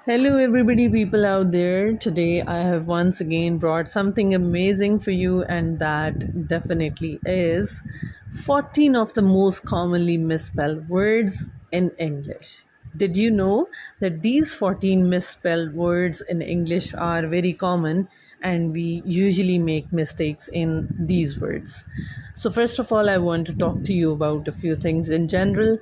Hello, everybody, people out there. Today, I have once again brought something amazing for you, and that definitely is 14 of the most commonly misspelled words in English. Did you know that these 14 misspelled words in English are very common and we usually make mistakes in these words? So, first of all, I want to talk to you about a few things in general.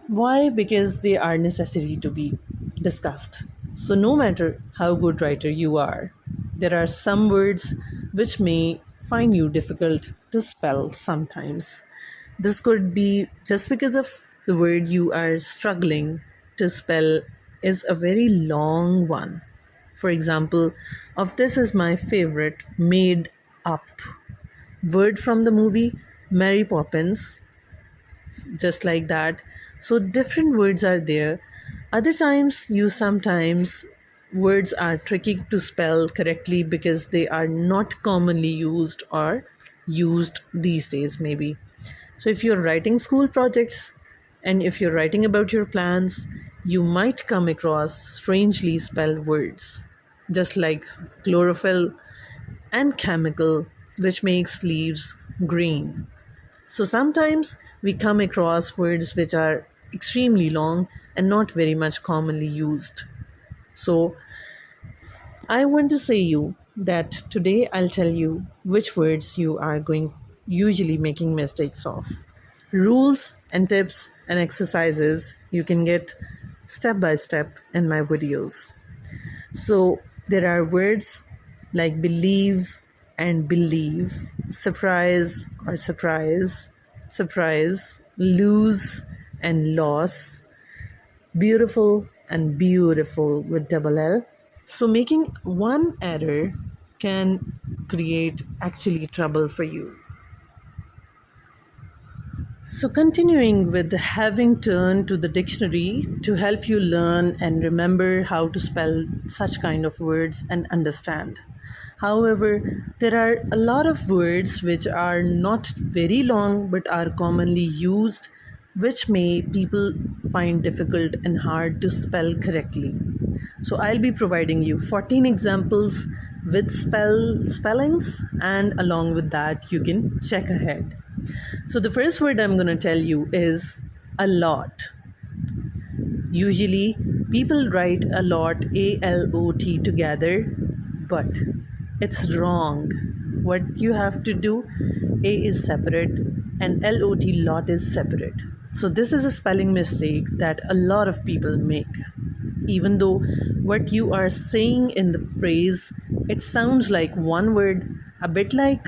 Why? Because they are necessary to be discussed. So, no matter how good writer you are, there are some words which may find you difficult to spell sometimes. This could be just because of the word you are struggling to spell is a very long one. For example, of this is my favorite, made up. Word from the movie Mary Poppins, just like that. So different words are there. Other times, you sometimes words are tricky to spell correctly because they are not commonly used or used these days, maybe. So if you're writing school projects and if you're writing about your plans, you might come across strangely spelled words, just like chlorophyll and chemical, which makes leaves green. So sometimes we come across words which are extremely long and not very much commonly used. So I want to say you that today I'll tell you which words you are going usually making mistakes of. Rules and tips and exercises you can get step by step in my videos. So there are words like believe and believe, surprise or surprise, lose and loss, beautiful and beautiful with double L. So making one error can create actually trouble for you. So, continuing with having turned to the dictionary to help you learn and remember how to spell such kind of words and understand. However, there are a lot of words which are not very long but are commonly used, which may people find difficult and hard to spell correctly. So, I'll be providing you 14 examples with spellings, and along with that, you can check ahead. So the first word I'm going to tell you is a lot. Usually people write a lot, A-L-O-T together, but it's wrong. What you have to do, A is separate and L-O-T, lot, is separate. So this is a spelling mistake that a lot of people make. Even though what you are saying in the phrase, it sounds like one word, a bit like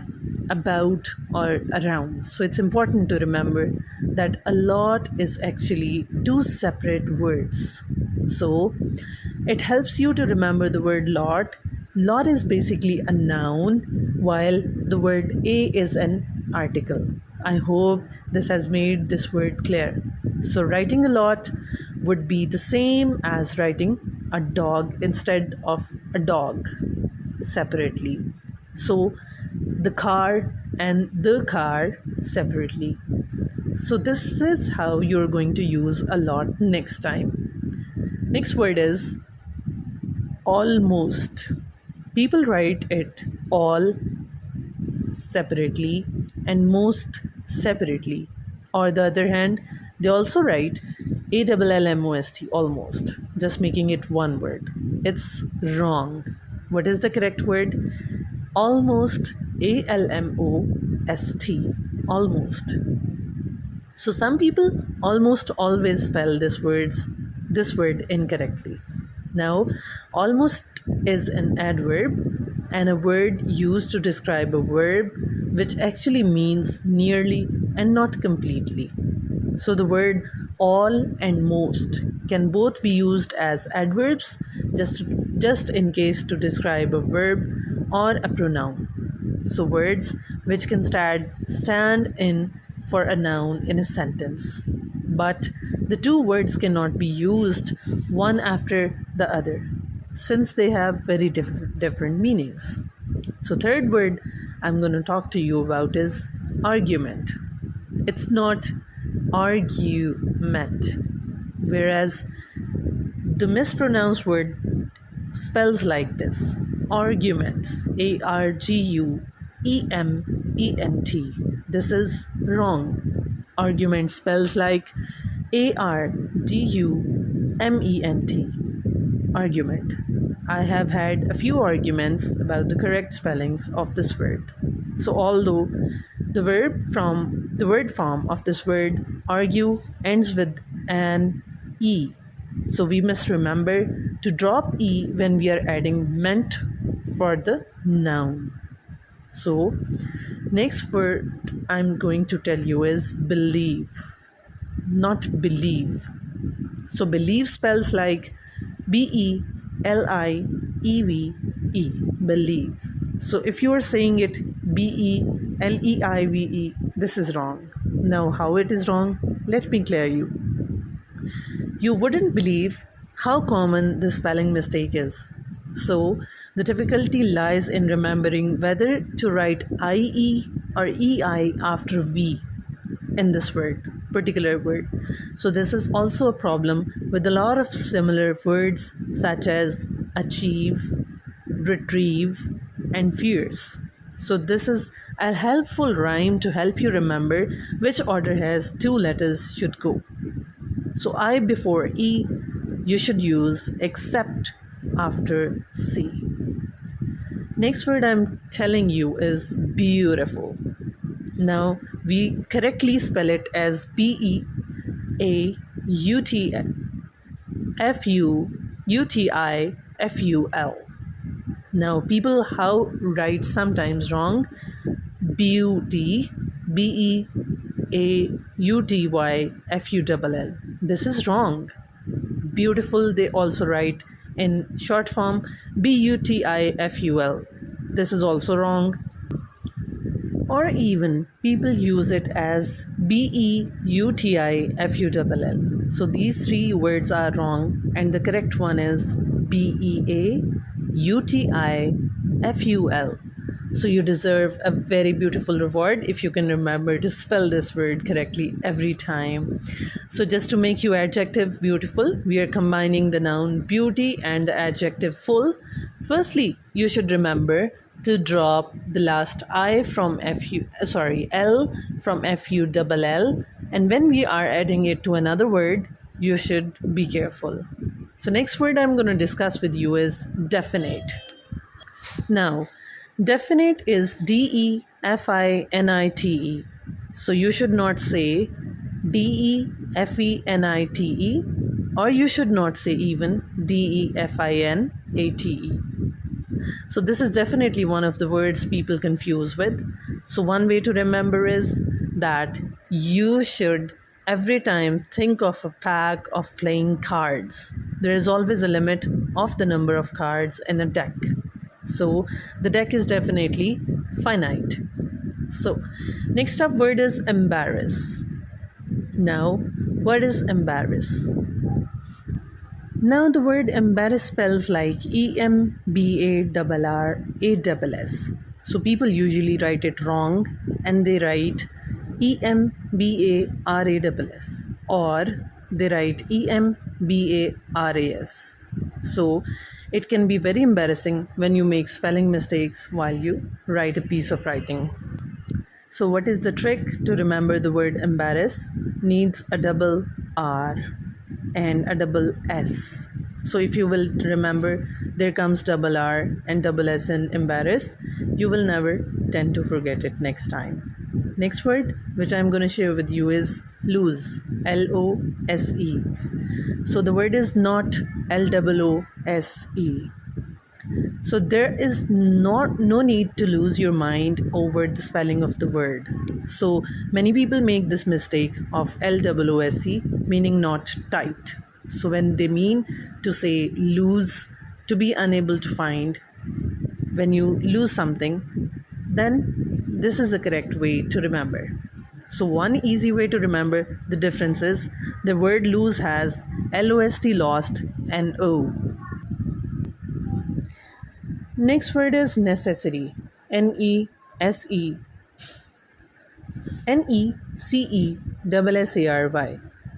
about or around. So it's important to remember that a lot is actually two separate words. So it helps you to remember the word lot. Lot is basically a noun, while the word a is an article. I hope this has made this word clear. So writing a lot would be the same as writing a dog instead of a dog separately. So the car and the car separately. So this is how you're going to use a lot next time. Next word is almost. People write it all separately and most separately. Or the other hand, they also write ALLMOST, almost, just making it one word. It's wrong. What is the correct word? Almost, ALMOST, almost. So some people almost always spell this word incorrectly. Now, almost is an adverb and a word used to describe a verb which actually means nearly and not completely. So the word all and most can both be used as adverbs just in case to describe a verb or a pronoun. So words which can stand in for a noun in a sentence. But the two words cannot be used one after the other since they have very different meanings. So third word I'm going to talk to you about is argument. It's not argument, whereas The mispronounced word spells like this: arguments, argument. This is wrong. Argument spells like argument. Argument. I have had a few arguments about the correct spellings of this word. So although the word form of this word argue ends with an e, so we must remember to drop e when we are adding meant for the noun. So next word I'm going to tell you is believe, not believe. So believe spells like BELIEVE, believe. So if you are saying it BELEIVE, this is wrong. Now how it is wrong? Let me clear you. You wouldn't believe how common this spelling mistake is. So the difficulty lies in remembering whether to write IE or EI after V in this particular word. So this is also a problem with a lot of similar words such as achieve, retrieve, and fierce. So this is a helpful rhyme to help you remember which order has two letters should go. So I before E, you should use except after C. Next word I'm telling you is beautiful. Now we correctly spell it as BEAUTIFUL. Now people how write sometimes wrong. Beauty, BEAUTYFULL. This is wrong. Beautiful they also write in short form BUTIFUL. This is also wrong. Or even people use it as BEUTIFULL. So these three words are wrong, and the correct one is BEAUTIFUL. So you deserve a very beautiful reward if you can remember to spell this word correctly every time. So just to make you adjective beautiful, we are combining the noun beauty and the adjective full. Firstly, you should remember to drop the last L from FULL, and when we are adding it to another word, you should be careful. So next word I'm going to discuss with you is definite. Now, definite is DEFINITE. So you should not say DEFENITE, or you should not say even DEFINATE. So this is definitely one of the words people confuse with. So one way to remember is that you should every time think of a pack of playing cards. There is always a limit of the number of cards in a deck. So the deck is definitely finite. So next up word is embarrass. Now, what is embarrass? Now the word embarrass spells like EMBARRASS. So people usually write it wrong and they write EMBARASS or they write EMBARAS. So it can be very embarrassing when you make spelling mistakes while you write a piece of writing. So what is the trick to remember the word embarrass? Needs a double R and a double S. So if you will remember there comes double R and double S in embarrass, you will never tend to forget it next time. Next word which I'm going to share with you is lose, LOSE. So the word is not LOOSE. So there is no need to lose your mind over the spelling of the word. So many people make this mistake of LOOSE, meaning not tight. So when they mean to say lose, to be unable to find, when you lose something, then this is the correct way to remember. So one easy way to remember the difference is the word lose has LOST, lost, and O. Next word is necessary, NECESSARY.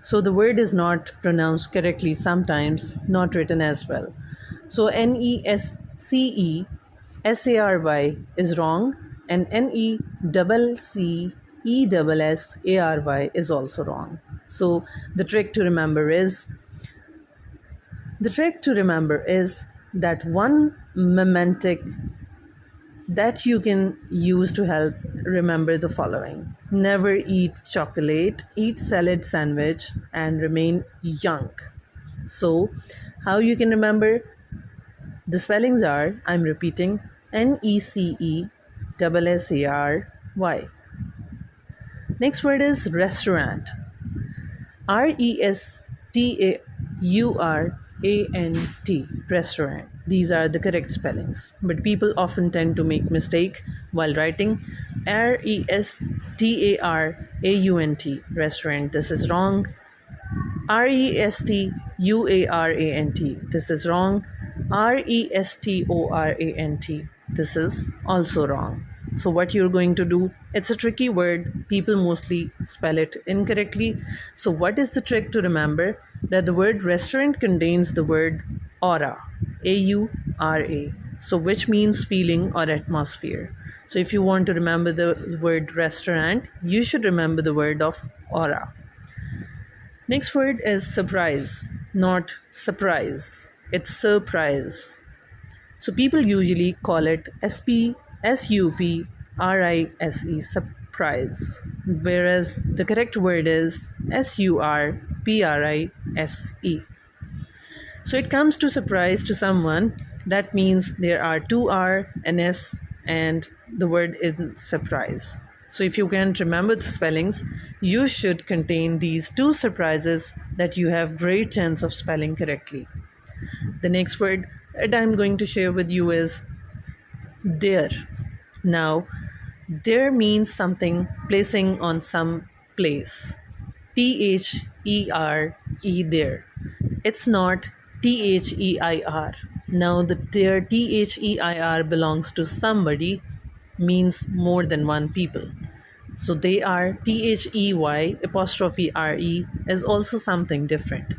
So the word is not pronounced correctly sometimes, not written as well. So Nescesary is wrong, and Necceessary is also wrong. So the trick to remember is that one mnemonic that you can use to help remember the following: never eat chocolate, eat salad sandwich, and remain young. So, how you can remember? The spellings are, I'm repeating, Necessary. Next word is restaurant. Restaurant. Restaurant. These are the correct spellings, but people often tend to make mistake while writing Restaurant. Restaurant. This is wrong. Restauarant. This is wrong. Restorant. This is also wrong. So what you're going to do, it's a tricky word. People mostly spell it incorrectly. So what is the trick to remember? That the word restaurant contains the word aura, Aura. So which means feeling or atmosphere. So if you want to remember the word restaurant, you should remember the word of aura. Next word is surprise, not surprise. It's surprise. So people usually call it SUPRISE, surprise, whereas the correct word is SURPRISE. So it comes to surprise to someone. That means there are two R and S, and the word is surprise. So if you can't remember the spellings, you should contain these two surprises that you have great chance of spelling correctly. The next word that I'm going to share with you is there. Now, there means something placing on some place. THERE, there. It's not THEIR. Now, the there THEIR belongs to somebody, means more than one people. So they are THEY''RE is also something different.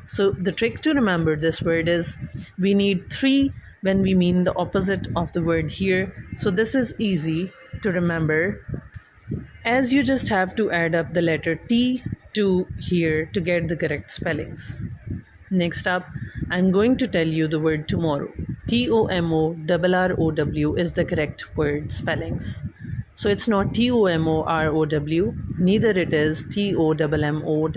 So the trick to remember this word is we need three when we mean the opposite of the word here. So this is easy to remember, as you just have to add up the letter T to here to get the correct spellings. Next up, I'm going to tell you the word tomorrow. TOMORROW is the correct word spellings. So it's not TOMOROW, neither it is TOMMORROW.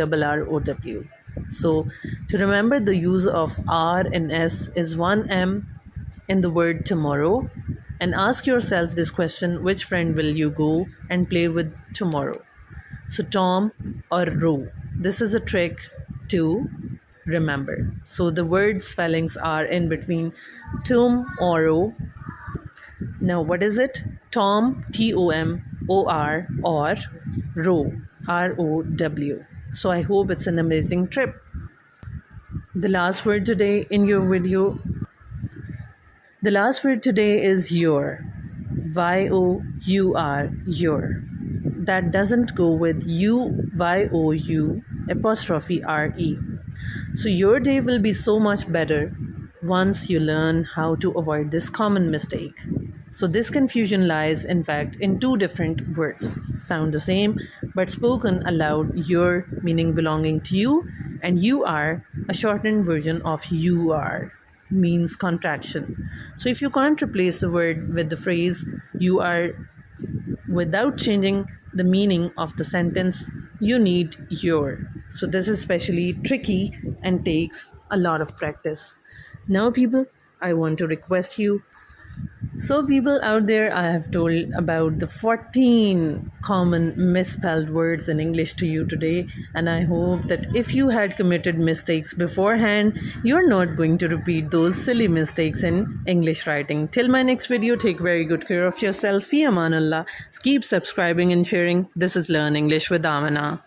So to remember the use of R and S is one M in the word tomorrow, and ask yourself this question: which friend will you go and play with tomorrow? So Tom or Ro. This is a trick to remember. So the word spellings are in between Tom or Ro. Now what is it? Tom, TOMOR, or Row, ROW. So I hope it's an amazing trip. The last word today in your video, the last word today is your. YOUR, your. That doesn't go with YOU''RE. So your day will be so much better once you learn how to avoid this common mistake. So this confusion lies, in fact, in two different words. Sound the same, but spoken aloud, your meaning belonging to you, and you are a shortened version of you are, means contraction. So if you can't replace the word with the phrase you are without changing the meaning of the sentence, you need your. So this is especially tricky and takes a lot of practice. Now people, I want to request you. So people out there, I have told about the 14 common misspelled words in English to you today, and I hope that if you had committed mistakes beforehand, you're not going to repeat those silly mistakes in English writing. Till my next video, take very good care of yourself. Fi amanallah. Keep subscribing and sharing. This is Learn English with Amana.